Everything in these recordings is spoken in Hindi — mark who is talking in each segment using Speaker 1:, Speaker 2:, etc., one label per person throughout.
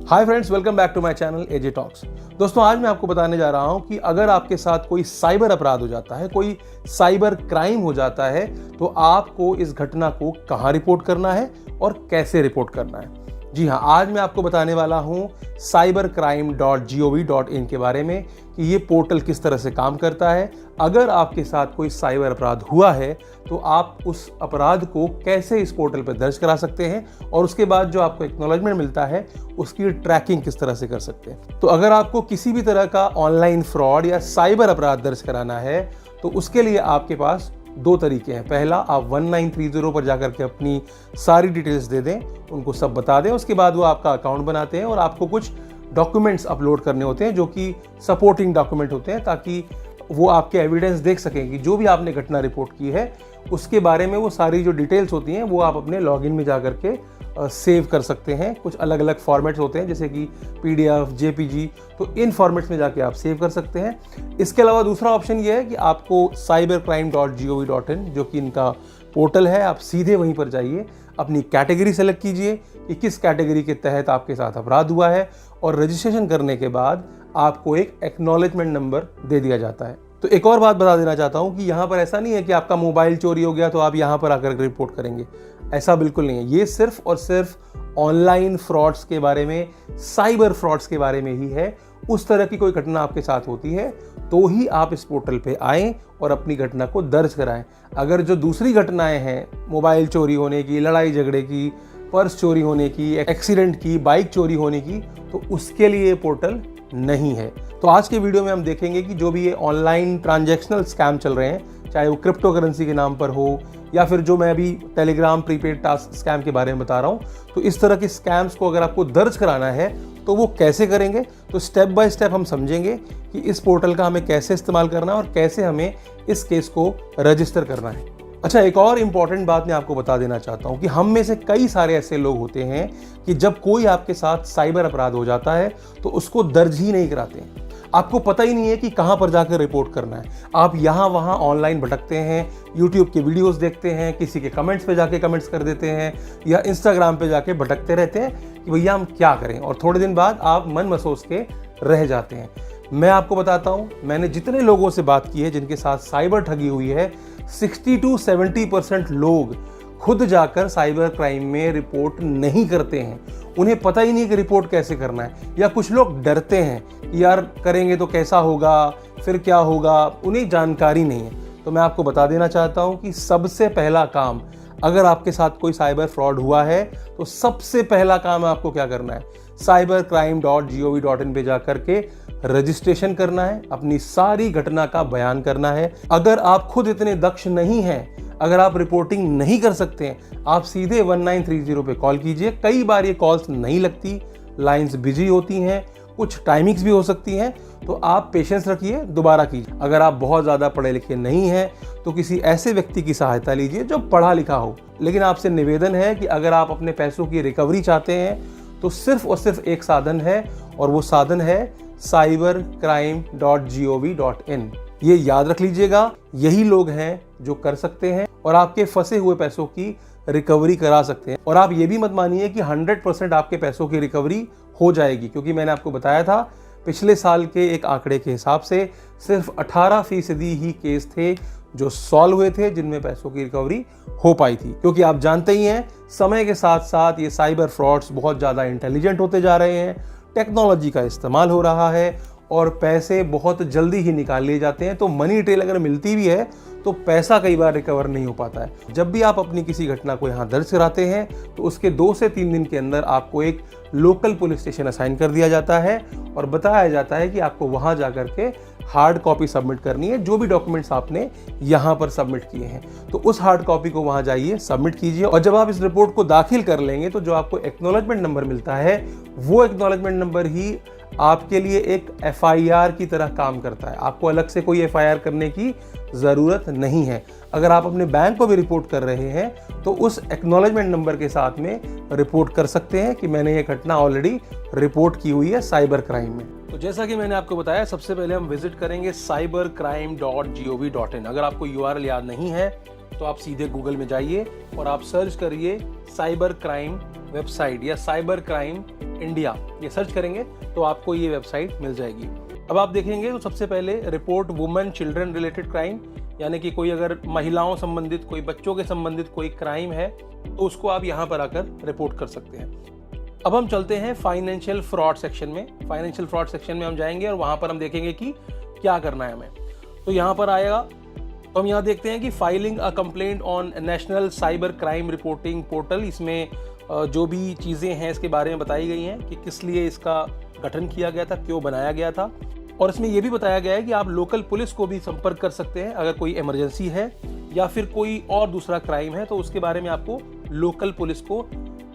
Speaker 1: Hi friends, welcome back to my channel AJ Talks. दोस्तों, आज मैं आपको बताने जा रहा हूं कि अगर आपके साथ कोई साइबर अपराध हो जाता है, कोई साइबर क्राइम हो जाता है, तो आपको इस घटना को कहां रिपोर्ट करना है और कैसे रिपोर्ट करना है। जी हाँ, आज मैं आपको बताने वाला हूं cybercrime.gov.in के बारे में कि ये पोर्टल किस तरह से काम करता है। अगर आपके साथ कोई साइबर अपराध हुआ है तो आप उस अपराध को कैसे इस पोर्टल पर दर्ज करा सकते हैं और उसके बाद जो आपको एक्नॉलेजमेंट मिलता है उसकी ट्रैकिंग किस तरह से कर सकते हैं। तो अगर आपको किसी भी तरह का ऑनलाइन फ्रॉड या साइबर अपराध दर्ज कराना है तो उसके लिए आपके पास दो तरीके हैं। पहला, आप 1930 पर जाकर के अपनी सारी डिटेल्स दे दें, उनको सब बता दें। उसके बाद वो आपका अकाउंट बनाते हैं और आपको कुछ डॉक्यूमेंट्स अपलोड करने होते हैं जो कि सपोर्टिंग डॉक्यूमेंट होते हैं, ताकि वो आपके एविडेंस देख सकें कि जो भी आपने घटना रिपोर्ट की है उसके बारे में वो सारी जो डिटेल्स होती हैं वो आप अपने लॉगिन में जाकर के सेव कर सकते हैं। कुछ अलग अलग फॉर्मेट्स होते हैं जैसे कि PDF, JPG, तो इन फॉर्मेट्स में जाके आप सेव कर सकते हैं। इसके अलावा दूसरा ऑप्शन ये है कि आपको cybercrime.gov.in जो कि इनका पोर्टल है, आप सीधे वहीं पर जाइए, अपनी कैटेगरी सेलेक्ट कीजिए कि किस कैटेगरी के तहत आपके साथ अपराध हुआ है और रजिस्ट्रेशन करने के बाद आपको एक एक्नॉलेजमेंट नंबर दे दिया जाता है। तो एक और बात बता देना चाहता हूं कि यहाँ पर ऐसा नहीं है कि आपका मोबाइल चोरी हो गया तो आप यहाँ पर आकर रिपोर्ट करेंगे, ऐसा बिल्कुल नहीं है। ये सिर्फ और सिर्फ ऑनलाइन फ्रॉड्स के बारे में, साइबर फ्रॉड्स के बारे में ही है। उस तरह की कोई घटना आपके साथ होती है तो ही आप इस पोर्टल पे आएँ और अपनी घटना को दर्ज कराएं। अगर जो दूसरी घटनाएं हैं, मोबाइल चोरी होने की, लड़ाई झगड़े की, पर्स चोरी होने की, एक्सीडेंट की, बाइक चोरी होने की, तो उसके लिए ये पोर्टल नहीं है। तो आज के वीडियो में हम देखेंगे कि जो भी ये ऑनलाइन ट्रांजैक्शनल स्कैम चल रहे हैं, चाहे वो क्रिप्टो करेंसी के नाम पर हो या फिर जो मैं अभी टेलीग्राम प्रीपेड टास्क स्कैम के बारे में बता रहा हूँ, तो इस तरह के स्कैम्स को अगर आपको दर्ज कराना है तो वो कैसे करेंगे, तो स्टेप बाय स्टेप हम समझेंगे कि इस पोर्टल का हमें कैसे इस्तेमाल करना है और कैसे हमें इस केस को रजिस्टर करना है। अच्छा, एक और इम्पॉर्टेंट बात मैं आपको बता देना चाहता हूँ कि हम में से कई सारे ऐसे लोग होते हैं कि जब कोई आपके साथ साइबर अपराध हो जाता है तो उसको दर्ज ही नहीं कराते हैं। आपको पता ही नहीं है कि कहाँ पर जाकर रिपोर्ट करना है। आप यहाँ वहाँ ऑनलाइन भटकते हैं, यूट्यूब के वीडियोस देखते हैं, किसी के कमेंट्स पे जाके कमेंट्स कर देते हैं या इंस्टाग्राम पे जाके भटकते रहते हैं कि भैया हम क्या करें, और थोड़े दिन बाद आप मन मसोस के रह जाते हैं। मैं आपको बताता हूँ, मैंने जितने लोगों से बात की है जिनके साथ साइबर ठगी हुई है, 60 to 70% लोग खुद जाकर साइबर क्राइम में रिपोर्ट नहीं करते हैं। उन्हें पता ही नहीं कि रिपोर्ट कैसे करना है, या कुछ लोग डरते हैं कि यार करेंगे तो कैसा होगा, फिर क्या होगा, उन्हें जानकारी नहीं है। तो मैं आपको बता देना चाहता हूं कि सबसे पहला काम, अगर आपके साथ कोई साइबर फ्रॉड हुआ है तो सबसे पहला काम आपको क्या करना है, cybercrime.gov.in पे जाकर के रजिस्ट्रेशन करना है, अपनी सारी घटना का बयान करना है। अगर आप खुद इतने दक्ष नहीं हैं, अगर आप रिपोर्टिंग नहीं कर सकते हैं, आप सीधे 1930 पे कॉल कीजिए। कई बार ये कॉल्स नहीं लगती, लाइंस बिजी होती हैं, कुछ टाइमिंग्स भी हो सकती हैं, तो आप पेशेंस रखिए, दोबारा कीजिए। अगर आप बहुत ज़्यादा पढ़े लिखे नहीं हैं तो किसी ऐसे व्यक्ति की सहायता लीजिए जो पढ़ा लिखा हो। लेकिन आपसे निवेदन है कि अगर आप अपने पैसों की रिकवरी चाहते हैं तो सिर्फ और सिर्फ एक साधन है, और वो साधन है cybercrime.gov.in। ये याद रख लीजिएगा, यही लोग हैं जो कर सकते हैं और आपके फंसे हुए पैसों की रिकवरी करा सकते हैं। और आप ये भी मत मानिए कि 100% आपके पैसों की रिकवरी हो जाएगी, क्योंकि मैंने आपको बताया था पिछले साल के एक आंकड़े के हिसाब से सिर्फ 18% ही केस थे जो सॉल्व हुए थे जिनमें पैसों की रिकवरी हो पाई थी। क्योंकि आप जानते ही हैं, समय के साथ साथ ये साइबर फ्रॉड्स बहुत ज़्यादा इंटेलिजेंट होते जा रहे हैं, टेक्नोलॉजी का इस्तेमाल हो रहा है और पैसे बहुत जल्दी ही निकाल लिए जाते हैं। तो मनी ट्रेल अगर मिलती भी है तो पैसा कई बार रिकवर नहीं हो पाता है। जब भी आप अपनी किसी घटना को यहाँ दर्ज कराते हैं तो उसके 2 से 3 दिन के अंदर आपको एक लोकल पुलिस स्टेशन असाइन कर दिया जाता है और बताया जाता है कि आपको वहाँ जाकर के हार्ड कॉपी सबमिट करनी है, जो भी डॉक्यूमेंट्स आपने यहाँ पर सबमिट किए हैं। तो उस हार्ड कॉपी को वहाँ जाइए, सबमिट कीजिए, और जब आप इस रिपोर्ट को दाखिल कर लेंगे तो जो आपको एक्नॉलेजमेंट नंबर मिलता है वो एक्नॉलेजमेंट नंबर ही आपके लिए एक FIR की तरह काम करता है। आपको अलग से कोई FIR करने की ज़रूरत नहीं है। अगर आप अपने बैंक को भी रिपोर्ट कर रहे हैं तो उस एक्नॉलेजमेंट नंबर के साथ में रिपोर्ट कर सकते हैं कि मैंने ये घटना ऑलरेडी रिपोर्ट की हुई है साइबर क्राइम में। तो जैसा कि मैंने आपको बताया, सबसे पहले हम विजिट करेंगे cybercrime.gov.in। अगर आपको URL याद नहीं है तो आप सीधे गूगल में जाइए और आप सर्च करिए साइबर क्राइम वेबसाइट या साइबर क्राइम इंडिया, ये सर्च करेंगे तो आपको ये वेबसाइट मिल जाएगी। अब आप देखेंगे तो सबसे पहले report women children related crime, यानी कि कोई अगर महिलाओं संबंधित, कोई बच्चों के संबंधित कोई क्राइम है तो उसको आप यहाँ पर आकर रिपोर्ट कर सकते हैं। अब हम चलते हैं फाइनेंशियल फ्रॉड सेक्शन में। फाइनेंशियल फ्रॉड सेक्शन में हम जाएंगे और वहाँ पर हम देखेंगे कि क्या करना है हमें। तो यहाँ पर आएगा तो हम यहाँ देखते हैं कि filing a complaint on national cyber crime reporting portal. इसमें जो भी चीज़ें हैं इसके बारे में बताई गई हैं कि किस लिए इसका गठन किया गया था, क्यों बनाया गया था, और इसमें यह भी बताया गया है कि आप लोकल पुलिस को भी संपर्क कर सकते हैं अगर कोई इमरजेंसी है या फिर कोई और दूसरा क्राइम है तो उसके बारे में आपको लोकल पुलिस को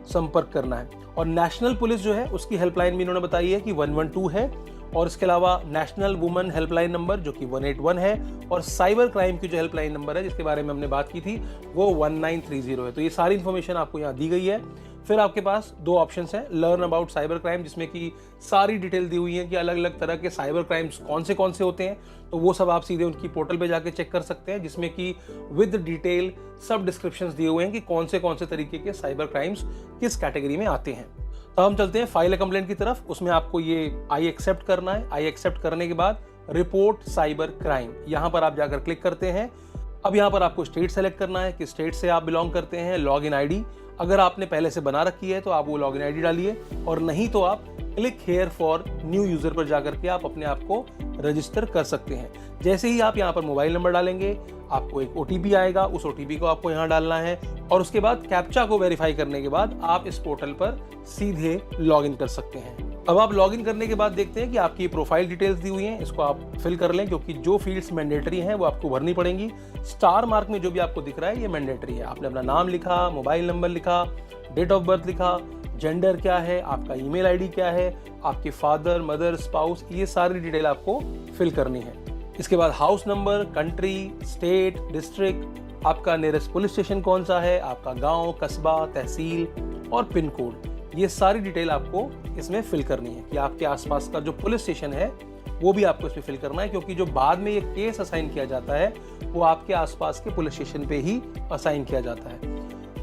Speaker 1: संपर्क करना है। और नेशनल पुलिस जो है उसकी हेल्पलाइन भी इन्होंने बताई है कि 112 है, और इसके अलावा नेशनल वुमेन हेल्पलाइन नंबर जो कि 181 है, और साइबर क्राइम की जो हेल्पलाइन नंबर है जिसके बारे में हमने बात की थी वो 1930 है। तो ये सारी इन्फॉर्मेशन आपको यहाँ दी गई है। फिर आपके पास दो ऑप्शंस हैं, लर्न अबाउट साइबर क्राइम, जिसमें कि सारी डिटेल दी हुई है कि अलग अलग तरह के साइबर क्राइम्स कौन से होते हैं, तो वो सब आप सीधे उनकी पोर्टल पे जाके चेक कर सकते हैं, जिसमें कि विद डिटेल सब डिस्क्रिप्शंस दिए हुए हैं कि कौन से तरीके के साइबर क्राइम्स किस कैटेगरी में आते हैं। तो हम चलते हैं फाइल ए कंप्लेंट की तरफ। उसमें आपको ये आई एक्सेप्ट करना है। आई एक्सेप्ट करने के बाद रिपोर्ट साइबर क्राइम, यहाँ पर आप जाकर क्लिक करते हैं। अब यहाँ पर आपको स्टेट सेलेक्ट करना है कि स्टेट से आप बिलोंग करते हैं। लॉगिन आईडी अगर आपने पहले से बना रखी है तो आप वो लॉगिन आईडी डालिए, और नहीं तो आप click here for new user पर जाकर के आप अपने आप को रजिस्टर कर सकते हैं। जैसे ही आप यहाँ पर मोबाइल नंबर डालेंगे आपको एक OTP आएगा, उस OTP को आपको यहाँ डालना है, और उसके बाद कैप्चा को वेरीफाई करने के बाद आप इस पोर्टल पर सीधे लॉगिन कर सकते हैं। अब आप लॉगिन करने के बाद देखते हैं कि आपकी प्रोफाइल डिटेल्स दी हुई हैं, इसको आप फिल कर लें क्योंकि जो फील्ड्स मैंडेटरी हैं वो आपको भरनी पड़ेंगी। स्टार मार्क में जो भी आपको दिख रहा है ये मैंडेटरी है। आपने अपना नाम लिखा, मोबाइल नंबर लिखा, डेट ऑफ बर्थ लिखा, जेंडर क्या है, आपका ईमेल आईडी क्या है, आपके फादर, मदर, स्पाउस, ये सारी डिटेल आपको फिल करनी है। इसके बाद house number, country, state, district, आपका नियरेस्ट पुलिस स्टेशन कौन सा है, आपका गांव, कस्बा, तहसील और पिन कोड, ये सारी डिटेल आपको इसमें फिल करनी है कि आपके आसपास का जो पुलिस स्टेशन है वो भी आपको इसमें फिल करना है, क्योंकि जो बाद में ये केस असाइन किया जाता है वो आपके आसपास के पुलिस स्टेशन पे ही असाइन किया जाता है।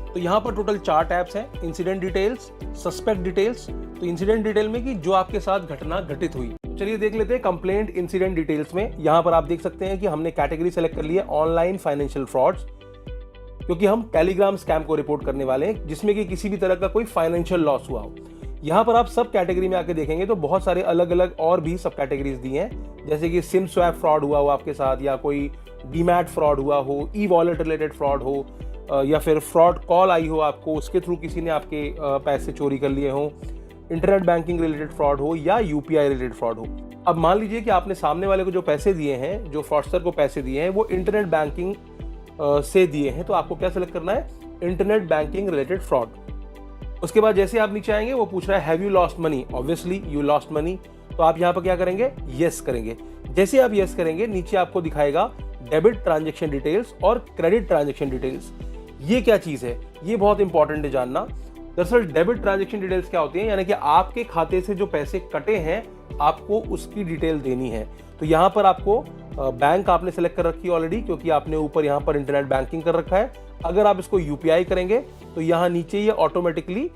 Speaker 1: तो यहाँ पर टोटल 4 टैब्स हैं, इंसिडेंट डिटेल्स, सस्पेक्ट डिटेल्स। तो इंसिडेंट डिटेल में कि जो आपके साथ घटना घटित हुई। चलिए देख लेते हैं कंप्लेंट इंसिडेंट डिटेल्स में। यहाँ पर आप देख सकते हैं कि हमने कैटेगरी सेलेक्ट कर लिया ऑनलाइन फाइनेंशियल फ्रॉड्स, क्योंकि हम टेलीग्राम स्कैम को रिपोर्ट करने वाले हैं जिसमें कि किसी भी तरह का कोई फाइनेंशियल लॉस हुआ हो। यहाँ पर आप सब कैटेगरी में आके देखेंगे तो बहुत सारे अलग अलग और भी सब कैटेगरीज दी हैं, जैसे कि सिम स्वैप फ्रॉड हुआ हो आपके साथ, या कोई डीमैट फ्रॉड हुआ हो, ई वॉलेट रिलेटेड फ्रॉड हो, या फिर फ्रॉड कॉल आई हो आपको, उसके थ्रू किसी ने आपके पैसे चोरी कर लिए हो, इंटरनेट बैंकिंग रिलेटेड फ्रॉड हो या UPI रिलेटेड फ्रॉड हो। अब मान लीजिए कि आपने सामने वाले को जो पैसे दिए हैं, जो फ्रॉडस्टर को पैसे दिए हैं वो इंटरनेट बैंकिंग से दिए हैं, तो आपको क्या सेलेक्ट करना है, इंटरनेट बैंकिंग रिलेटेड फ्रॉड। उसके बाद जैसे आप नीचे आएंगे वो पूछ रहा है have you lost money, obviously you lost money, तो आप यहाँ पर क्या करेंगे, यस करेंगे। जैसे आप यस करेंगे नीचे आपको दिखाएगा डेबिट ट्रांजेक्शन डिटेल्स और क्रेडिट ट्रांजेक्शन डिटेल्स। ये क्या चीज है, ये बहुत इंपॉर्टेंट है जानना। दरअसल डेबिट ट्रांजेक्शन डिटेल्स क्या होती हैं, यानी कि आपके खाते से जो पैसे कटे हैं आपको उसकी डिटेल देनी है। तो यहाँ पर आपको बैंक आपने सेलेक्ट कर रखी है ऑलरेडी, क्योंकि आपने ऊपर यहाँ पर इंटरनेट बैंकिंग कर रखा है। अगर आप इसको UPI करेंगे तो यहाँ नीचे ये ऑटोमेटिकली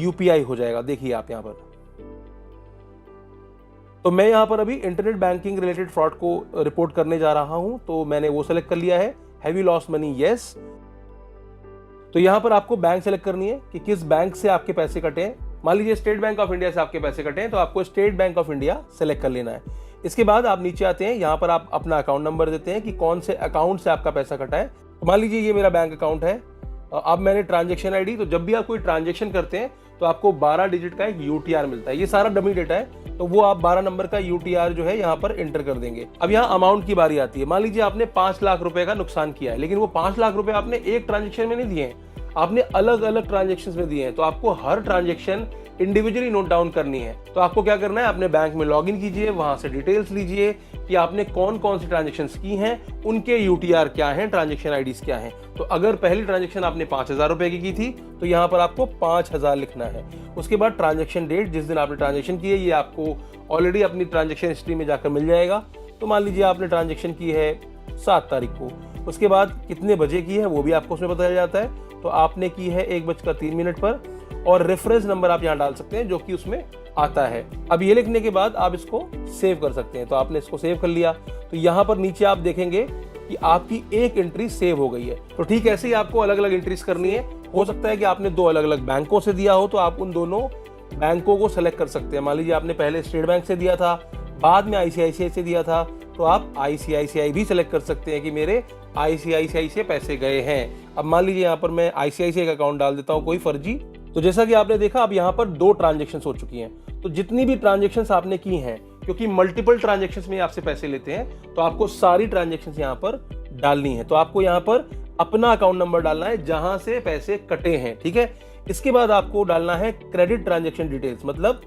Speaker 1: UPI हो जाएगा। देखिए आप यहाँ पर, तो मैं यहाँ पर अभी इंटरनेट बैंकिंग रिलेटेड फ्रॉड को रिपोर्ट करने जा रहा हूं, तो मैंने वो सेलेक्ट कर लिया है, have you lost money, yes. तो यहाँ पर आपको बैंक सेलेक्ट करनी है कि किस बैंक से आपके पैसे कटे हैं। मान लीजिए स्टेट बैंक ऑफ इंडिया से आपके पैसे कटे हैं तो आपको state bank of India select कर लेना है। इसके बाद आप नीचे आते हैं, यहाँ पर आप अपना अकाउंट नंबर देते हैं कि कौन से अकाउंट से आपका पैसा कटा है। तो मान लीजिए ये मेरा बैंक अकाउंट है। अब मैंने ट्रांजेक्शन आईडी, तो जब भी आप कोई ट्रांजेक्शन करते हैं तो आपको 12 डिजिट का एक UTR मिलता है। ये सारा डमी डेटा है, तो वो आप 12 नंबर का UTR जो है यहाँ पर एंटर कर देंगे। अब यहाँ अमाउंट की बारी आती है। मान लीजिए आपने 5 लाख रुपए का नुकसान किया है, लेकिन वो 5 लाख रुपए आपने एक ट्रांजेक्शन में नहीं दिए हैं, आपने अलग अलग ट्रांजेक्शन में दिए हैं। तो आपको हर ट्रांजेक्शन इंडिविजुअली नोट डाउन करनी है। तो आपको क्या करना है, अपने बैंक में लॉगिन कीजिए, वहां से डिटेल्स लीजिए कि आपने कौन कौन सी ट्रांजेक्शन्स की हैं, उनके UTR क्या हैं, ट्रांजेक्शन आईडीज क्या हैं। तो अगर पहली ट्रांजेक्शन आपने 5,000 रुपए की थी तो यहाँ पर आपको 5,000 लिखना है। उसके बाद ट्रांजेक्शन डेट, जिस दिन आपने ट्रांजेक्शन की है, ये आपको ऑलरेडी अपनी ट्रांजेक्शन हिस्ट्री में जाकर मिल जाएगा। तो मान लीजिए आपने ट्रांजेक्शन की है 7 तारीख को, उसके बाद कितने बजे की है वो भी आपको उसमें बताया जाता है। तो आपने की है 1:03 पर, और रेफरेंस नंबर आप यहाँ डाल सकते हैं जो कि उसमें आता है। अब ये लिखने के बाद आप इसको सेव कर सकते हैं। तो आपने इसको सेव कर लिया, तो यहाँ पर नीचे आप देखेंगे कि आपकी एक एंट्री सेव हो गई है। तो ठीक ऐसे ही आपको अलग अलग एंट्रीज करनी है। हो सकता है कि आपने 2 अलग अलग बैंकों से दिया हो, तो आप उन दोनों बैंकों को सेलेक्ट कर सकते हैं। मान लीजिए आपने पहले स्टेट बैंक से दिया था, बाद में आईसीआईसीआई से दिया था, तो आप आईसीआईसीआई भी सेलेक्ट कर सकते हैं कि मेरे आईसीआईसीआई से पैसे गए हैं। अब मान लीजिए यहाँ पर मैं आईसीआईसीआई का अकाउंट डाल देता हूँ कोई फर्जी। तो जैसा कि आपने देखा, अब यहाँ पर 2 ट्रांजेक्शन हो चुकी हैं। तो जितनी भी ट्रांजेक्शन आपने की हैं, क्योंकि मल्टीपल ट्रांजेक्शन में आपसे पैसे लेते हैं, तो आपको सारी ट्रांजेक्शन यहाँ पर डालनी है। तो आपको यहाँ पर अपना अकाउंट नंबर डालना है जहां से पैसे कटे हैं, ठीक है। इसके बाद आपको डालना है क्रेडिट ट्रांजेक्शन डिटेल्स, मतलब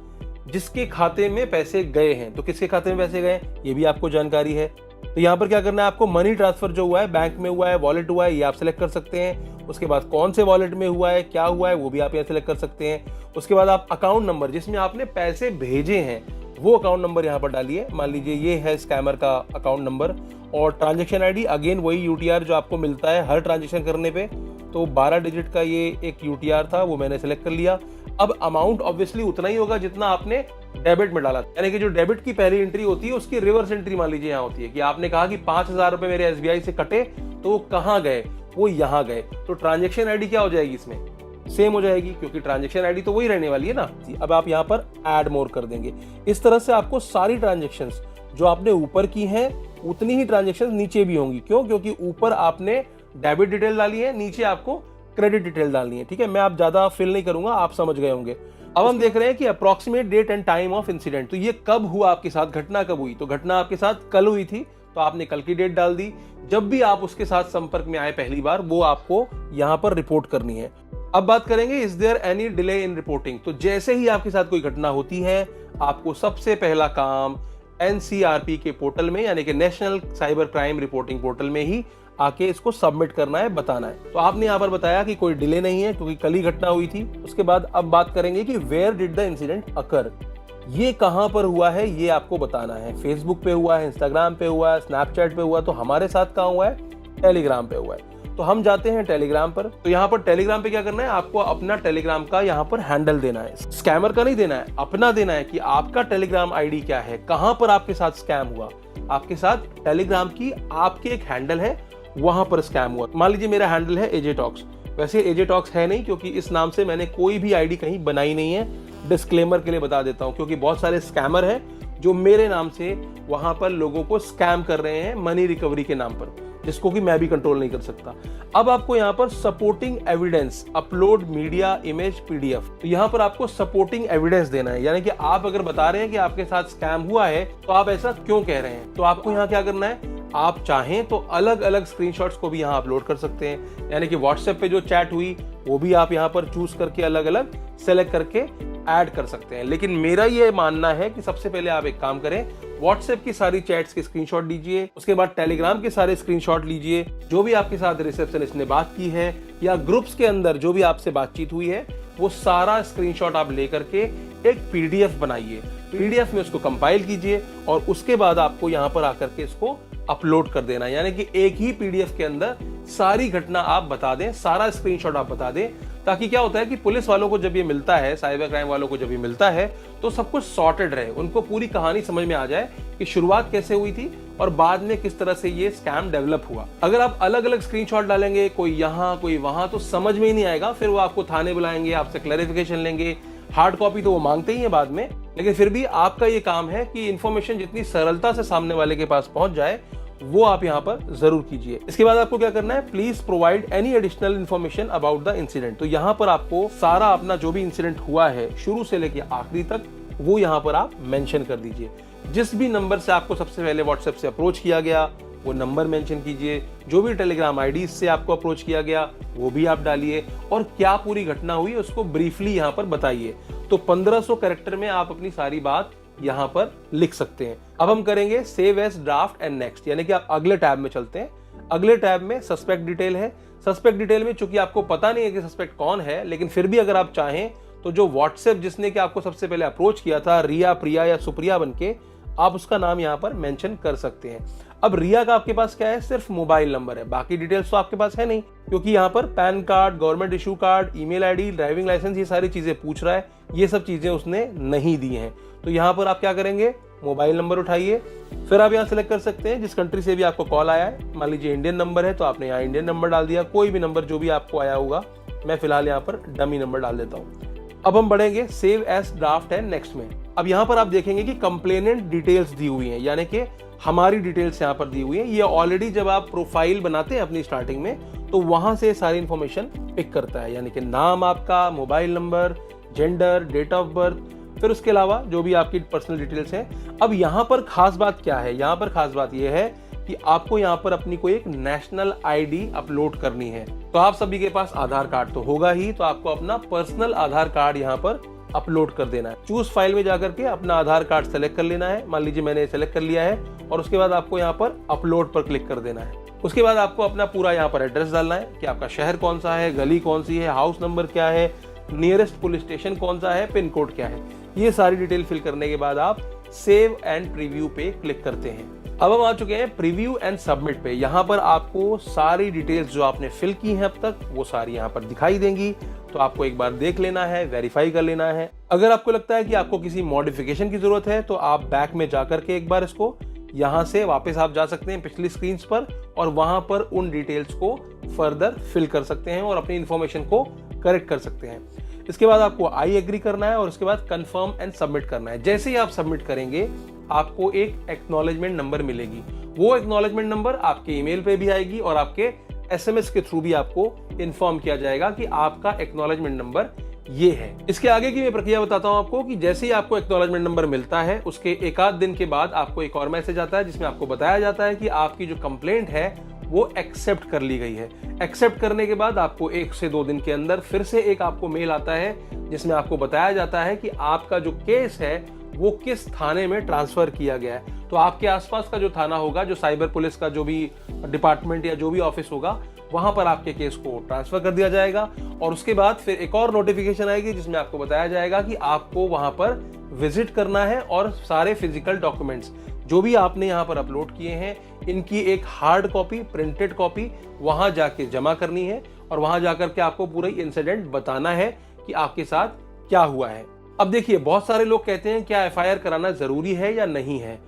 Speaker 1: जिसके खाते में पैसे गए हैं। तो किसके खाते में पैसे गए ये भी आपको जानकारी है। तो यहाँ पर क्या करना है, आपको मनी ट्रांसफर जो हुआ है, बैंक में हुआ है, वॉलेट हुआ है, ये आप सिलेक्ट कर सकते हैं। उसके बाद कौन से वॉलेट में हुआ है, क्या हुआ है, वो भी आप यहाँ सिलेक्ट कर सकते हैं। उसके बाद आप अकाउंट नंबर जिसमें आपने पैसे भेजे हैं वो अकाउंट नंबर यहाँ पर डालिए। मान लीजिए ये है स्कैमर का अकाउंट नंबर। और ट्रांजेक्शन आईडी अगेन वही यूटीआर जो आपको मिलता है हर ट्रांजेक्शन करने पे। तो 12 डिजिट का ये एक यूटीआर था, वो मैंने सेलेक्ट कर लिया। अब अमाउंट ऑब्वियसली उतना ही होगा जितना आपने डेबिट में डाला, यानी कि जो डेबिट की पहली एंट्री होती है उसकी रिवर्स एंट्री मान लीजिए यहाँ होती है कि आपने कहा कि 5,000 रुपए मेरे एसबीआई से कटे, तो वो कहाँ गए, वो यहाँ गए। तो ट्रांजेक्शन आईडी क्या हो जाएगी, इसमें सेम हो जाएगी, क्योंकि ट्रांजेक्शन आईडी तो वही रहने वाली है ना। अब आप यहाँ पर ऐड मोर कर देंगे। इस तरह से आपको सारी ट्रांजेक्शंस जो आपने ऊपर की हैं उतनी ही ट्रांजेक्शंस नीचे भी होंगी। क्यों? क्योंकि ऊपर आपने डेबिट डिटेल डाली है, नीचे आपको क्रेडिट डिटेल डालनी है, ठीक है। मैं आप ज्यादा फिल नहीं करूंगा, आप समझ गए होंगे। अब हम देख रहे हैं कि approximate date and time of incident. तो ये कब हुआ आपके साथ, घटना कब हुई। तो घटना आपके साथ कल हुई थी, तो आपने कल की डेट डाल दी। जब भी आप उसके साथ संपर्क में आए पहली बार, वो आपको यहाँ पर रिपोर्ट करनी है। अब बात करेंगे is there any delay in reporting. तो जैसे ही आपके साथ कोई घटना होती है, आपको सबसे पहला काम एनसीआरपी के पोर्टल में, यानी कि national cyber crime reporting portal में ही आके इसको सबमिट करना है, बताना है। तो आपने यहाँ पर बताया कि कोई डिले नहीं है क्योंकि कल ही घटना हुई थी। उसके बाद अब बात करेंगे कि वेयर डिड द इंसिडेंट अकर। ये कहां पर हुआ है ये आपको बताना है। फेसबुक पे हुआ है, इंस्टाग्राम पे हुआ है, स्नैपचैट पे हुआ। तो हमारे साथ कहां हुआ है, टेलीग्राम पे हुआ है। तो हम जाते हैं टेलीग्राम पर। तो यहाँ पर टेलीग्राम पे क्या करना है, आपको अपना टेलीग्राम का यहाँ पर हैंडल देना है। स्कैमर का नहीं देना है, अपना देना है कि आपका टेलीग्राम आईडी क्या है, कहां पर आपके साथ स्कैम हुआ। आपके साथ टेलीग्राम की आपके एक हैंडल है, वहां पर स्कैम हुआ। मान लीजिए मेरा हैंडल है एजे टॉक्स। वैसे एजे टॉक्स है नहीं, क्योंकि इस नाम से मैंने कोई भी आईडी कहीं बनाई नहीं है। डिस्क्लेमर के लिए बता देता हूं, क्योंकि बहुत सारे स्कैमर हैं जो मेरे नाम से वहां पर लोगों को स्कैम कर रहे हैं मनी रिकवरी के नाम पर, जिसको कि मैं भी कंट्रोल नहीं कर सकता। अब आपको यहाँ पर supporting evidence, upload media image PDF. तो यहाँ पर आपको सपोर्टिंग एविडेंस देना है, यानी कि आप अगर बता रहे हैं कि आपके साथ स्कैम हुआ है तो आप ऐसा क्यों कह रहे हैं। तो आपको यहाँ क्या करना है, आप चाहें तो अलग अलग स्क्रीनशॉट्स को भी यहाँ अपलोड कर सकते हैं। यानी कि व्हाट्सएप पे जो चैट हुई वो भी आप यहाँ पर चूज करके अलग अलग सेलेक्ट करके ऐड कर सकते हैं। लेकिन मेरा ये मानना है कि सबसे पहले आप एक काम करें, व्हाट्सएप की सारी चैट्स के स्क्रीनशॉट लीजिए, उसके बाद टेलीग्राम के सारे स्क्रीनशॉट लीजिए, जो भी आपके साथ रिसेप्शनिस्ट ने बात की है या ग्रुप्स के अंदर जो भी आपसे बातचीत हुई है, वो सारा स्क्रीनशॉट आप लेकर के एक पीडीएफ बनाइए। पीडीएफ में उसको कंपाइल कीजिए और उसके बाद आपको यहाँ पर आकर के इसको अपलोड कर देना। यानी कि एक ही पीडीएफ के अंदर सारी घटना आप बता दें, सारा स्क्रीनशॉट आप बता दें, ताकि क्या होता है कि पुलिस वालों को जब ये मिलता है, साइबर क्राइम वालों को जब ये मिलता है, तो सब कुछ सॉर्टेड रहे, उनको पूरी कहानी समझ में आ जाए कि शुरुआत कैसे हुई थी और बाद में किस तरह से ये स्कैम डेवलप हुआ। अगर आप अलग अलग स्क्रीनशॉट डालेंगे, कोई यहाँ कोई वहां, तो समझ में ही नहीं आएगा। फिर वो आपको थाने बुलाएंगे, आपसे क्लैरिफिकेशन लेंगे। हार्ड कॉपी तो वो मांगते ही है बाद में, लेकिन फिर भी आपका ये काम है कि इंफॉर्मेशन जितनी सरलता से सामने वाले के पास पहुंच जाए, वो आप यहाँ पर जरूर कीजिए। इसके बाद आपको क्या करना है, please provide any additional information about the incident. तो यहाँ पर आपको सारा अपना जो भी इंसिडेंट हुआ है शुरू से लेकर आखिरी तक, वो यहाँ पर आप मेंशन कर दीजिए। जिस भी नंबर से आपको सबसे पहले व्हाट्सएप से अप्रोच किया गया वो नंबर मेंशन कीजिए। जो भी टेलीग्राम आईडी से आपको अप्रोच किया गया वो भी आप डालिए, और क्या पूरी घटना हुई उसको ब्रीफली यहाँ पर बताइए। तो 1500 कैरेक्टर में आप अपनी सारी बात यहाँ पर लिख सकते हैं। अब हम करेंगे save as draft and next, यानी कि आप अगले टैब में चलते हैं। अगले टैब में सस्पेक्ट डिटेल है। सस्पेक्ट डिटेल में चूंकि आपको पता नहीं है कि सस्पेक्ट कौन है, लेकिन फिर भी अगर आप चाहें तो जो व्हाट्सएप जिसने कि आपको सबसे पहले अप्रोच किया था, रिया, प्रिया या सुप्रिया बनके, आप उसका नाम यहाँ पर मेंशन कर सकते हैं। अब रिया का आपके पास क्या है, सिर्फ मोबाइल नंबर है, बाकी डिटेल्स तो आपके पास है नहीं, क्योंकि यहाँ पर PAN card, government issue card, email ID, driving licence, ये सारी चीजें पूछ रहा है, ये सब चीजें उसने नहीं दी हैं। तो यहाँ पर आप क्या करेंगे, मोबाइल नंबर उठाइए, फिर आप यहाँ सेलेक्ट कर सकते हैं जिस कंट्री से भी आपको कॉल आया है। मान लीजिए इंडियन नंबर है तो आपने यहाँ इंडियन नंबर डाल दिया, कोई भी नंबर जो भी आपको आया होगा। मैं फिलहाल यहाँ पर डमी नंबर डाल देता हूँ। अब हम बढ़ेंगे सेव एज ड्राफ्ट है नेक्स्ट में। अब यहाँ पर आप देखेंगे कि कंप्लेनेंट डिटेल्स दी हुई हैं, यानी कि हमारी डिटेल्स यहाँ पर दी हुई है। ये ऑलरेडी जब आप प्रोफाइल बनाते हैं अपनी स्टार्टिंग में तो वहां से सारी इंफॉर्मेशन पिक करता है, यानी कि नाम आपका, mobile number, gender, date of birth, फिर उसके अलावा जो भी आपकी पर्सनल डिटेल्स हैं। अब यहाँ पर खास बात क्या है, यहाँ पर खास बात यह है कि आपको यहाँ पर अपनी कोई एक नेशनल आईडी अपलोड करनी है। तो आप सभी के पास आधार कार्ड तो होगा ही, तो आपको अपना पर्सनल आधार कार्ड यहाँ पर अपलोड कर देना है। चूज फाइल में जाकर के अपना आधार कार्ड सेलेक्ट कर लेना है। मान लीजिए मैंने सेलेक्ट कर लिया है और उसके बाद आपको यहाँ पर अपलोड पर क्लिक कर देना है। उसके बाद आपको अपना पूरा यहाँ पर एड्रेस डालना है कि आपका शहर कौन सा है, गली कौन सी है, हाउस नंबर क्या है, नियरेस्ट पुलिस स्टेशन कौन सा है, पिन कोड क्या है। ये सारी डिटेल फिल करने के बाद आप सेव एंड प्रीव्यू पे क्लिक करते हैं। अब हम आ चुके हैं प्रीव्यू एंड सबमिट पे। यहाँ पर आपको सारी डिटेल्स जो आपने फिल की हैं अब तक वो सारी यहाँ पर दिखाई देंगी, तो आपको एक बार देख लेना है, वेरीफाई कर लेना है। अगर आपको लगता है कि आपको किसी मॉडिफिकेशन की जरूरत है तो आप बैक में जाकर के एक बार इसको यहाँ से वापस आप जा सकते हैं पिछली स्क्रीन पर और वहां पर उन डिटेल्स को फर्दर फिल कर सकते हैं और अपनी इंफॉर्मेशन को करेक्ट कर सकते हैं। इसके बाद आपको आई एग्री करना है और उसके बाद कंफर्म एंड सबमिट करना है। जैसे ही आप सबमिट करेंगे आपको एक एक्नॉलेजमेंट नंबर मिलेगी। वो एक्नॉलेजमेंट नंबर आपके ईमेल पे भी आएगी और आपके एसएमएस के थ्रू भी आपको इन्फॉर्म किया जाएगा कि आपका एक्नॉलेजमेंट नंबर ये है। इसके आगे की मैं प्रक्रिया बताता हूं आपको कि जैसे ही आपको एक्नॉलेजमेंट नंबर मिलता है उसके एक आध दिन के बाद आपको एक और मैसेज आता है जिसमें आपको बताया जाता है कि आपकी जो कंप्लेंट है वो एक्सेप्ट कर ली गई है। एक्सेप्ट करने के बाद आपको 1 से 2 दिन के अंदर फिर से एक आपको मेल आता है जिसमें आपको बताया जाता है कि आपका जो केस है वो किस थाने में ट्रांसफर किया गया है। तो आपके आसपास का जो थाना होगा, जो साइबर पुलिस का जो भी डिपार्टमेंट या जो भी ऑफिस होगा, वहां पर आपके केस को ट्रांसफर कर दिया जाएगा और उसके बाद फिर एक और नोटिफिकेशन आएगी जिसमें आपको बताया जाएगा कि आपको वहां पर विजिट करना है और सारे फिजिकल डॉक्यूमेंट्स जो भी आपने यहाँ पर अपलोड किए हैं इनकी एक हार्ड कॉपी, प्रिंटेड कॉपी वहां जाके जमा करनी है और वहां जाकर के आपको पूरा इंसिडेंट बताना है कि आपके साथ क्या हुआ है। अब देखिए, बहुत सारे लोग कहते हैं क्या एफआईआर कराना जरूरी है या नहीं है।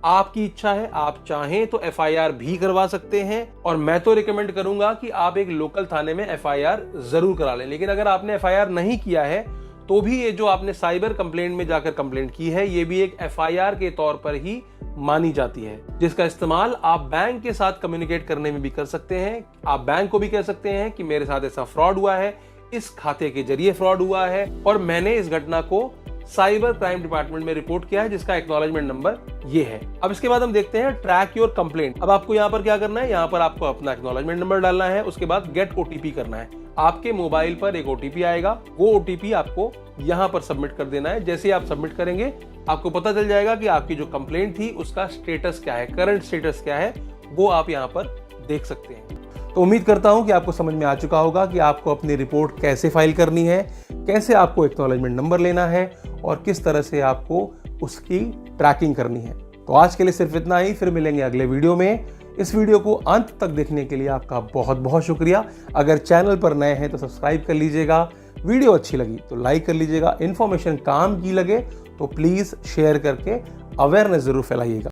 Speaker 1: आपकी इच्छा है, आप चाहें तो एफआईआर भी करवा सकते हैं और मैं तो रिकमेंड करूंगा कि आप एक लोकल थाने में एफआईआर जरूर करा लें। लेकिन अगर आपने एफआईआर नहीं किया है तो भी ये जो आपने साइबर कंप्लेंट में जाकर कंप्लेंट की है ये भी एक एफआईआर के तौर पर ही मानी जाती है, जिसका इस्तेमाल आप बैंक के साथ कम्युनिकेट करने में भी कर सकते हैं। आप बैंक को भी कह सकते हैं कि मेरे साथ ऐसा फ्रॉड हुआ है, इस खाते के जरिए फ्रॉड हुआ है और मैंने इस घटना को साइबर क्राइम डिपार्टमेंट में रिपोर्ट किया है जिसका एक्नॉलेजमेंट नंबर ये है। अब इसके बाद हम देखते हैं ट्रैक योर कंप्लेंट। अब आपको यहाँ पर क्या करना है, यहाँ पर आपको अपना एक्नॉलेजमेंट नंबर डालना है, उसके बाद गेट ओटीपी करना है। आपके मोबाइल पर एक ओटीपी आएगा, वो ओटीपी आपको यहाँ पर सबमिट कर देना है। जैसे ही आप सबमिट करेंगे आपको पता चल जाएगा कि आपकी जो कंप्लेंट थी उसका स्टेटस क्या है, करंट स्टेटस क्या है, वो आप यहाँ पर देख सकते हैं। तो उम्मीद करता हूं कि आपको समझ में आ चुका होगा कि आपको अपनी रिपोर्ट कैसे फाइल करनी है, कैसे आपको एक्नॉलेजमेंट नंबर लेना है और किस तरह से आपको उसकी ट्रैकिंग करनी है। तो आज के लिए सिर्फ इतना ही, फिर मिलेंगे अगले वीडियो में। इस वीडियो को अंत तक देखने के लिए आपका बहुत बहुत शुक्रिया। अगर चैनल पर नए हैं तो सब्सक्राइब कर लीजिएगा, वीडियो अच्छी लगी तो लाइक कर लीजिएगा, इन्फॉर्मेशन काम की लगे तो प्लीज़ शेयर करके अवेयरनेस जरूर फैलाइएगा।